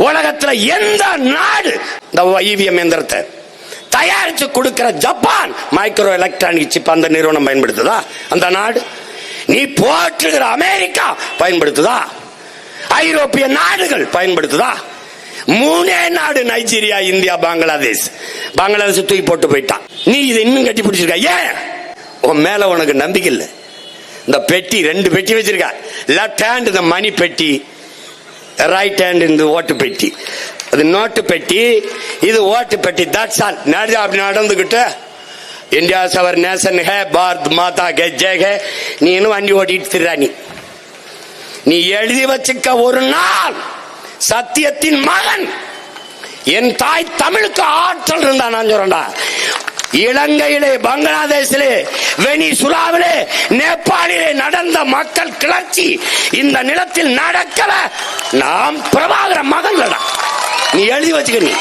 உலகத்துல எந்த நாடு இந்த இவிஎம் எந்திரத்தை தயாரிச்சு கொடுக்கிற ஜப்பான் மைக்ரோ எலக்ட்ரானிக் சிப் அந்த நிறுவனம் பயன்படுத்துதா? அந்த நாடு. நீ போற்றுகிற அமெரிக்கா பயன்படுத்துதா? ஐரோப்பிய நாடுகள் பயன்படுத்துதா? மூணே நாடு, நைஜீரியா, இந்தியா, பங்களாதேஷ். பங்களாதேஷ் தூக்கி போட்டு போயிட்டான். நீ இதை இன்னும் கட்டி பிடிச்சிருக்க. ஏன்? உன் மேல உனக்கு நம்பிக்கை இல்லை. இந்த பெட்டி 2 பெட்டி வச்சிருக்க. லெப்ட் ஹேண்ட் இந்த மணி பெட்டி, ரைட் ஹேண்ட் இந்த ஓட்டு பெட்டி. அது நோட்டு பெட்டி, இது ஓட்டு பெட்டி. That's all. அப்படி நடந்துகிட்டு இந்தியா அவர் நேஷன் ஹே, பாரத் மாதா கே ஜெய் ஹே, நீ இன்னும் வண்டி ஓட்டிட்டு திர்றா. நீ எழுதி வச்சுக்க, ஒரு நாள் சத்தியத்தின் மகன் என் தாய் தமிழுக்கு ஆற்றல் இருந்தா. நான் சொல்றேன்டா, இலங்கையிலே, பங்களாதேஷிலே, வெனிசுலாவிலே, நேபாளிலே நடந்த மக்கள் கிளர்ச்சி இந்த நிலத்தில் நடக்கல. நாம் பிரபாகர மகன்களா. நீ எழுதி வச்சுக்க. நீ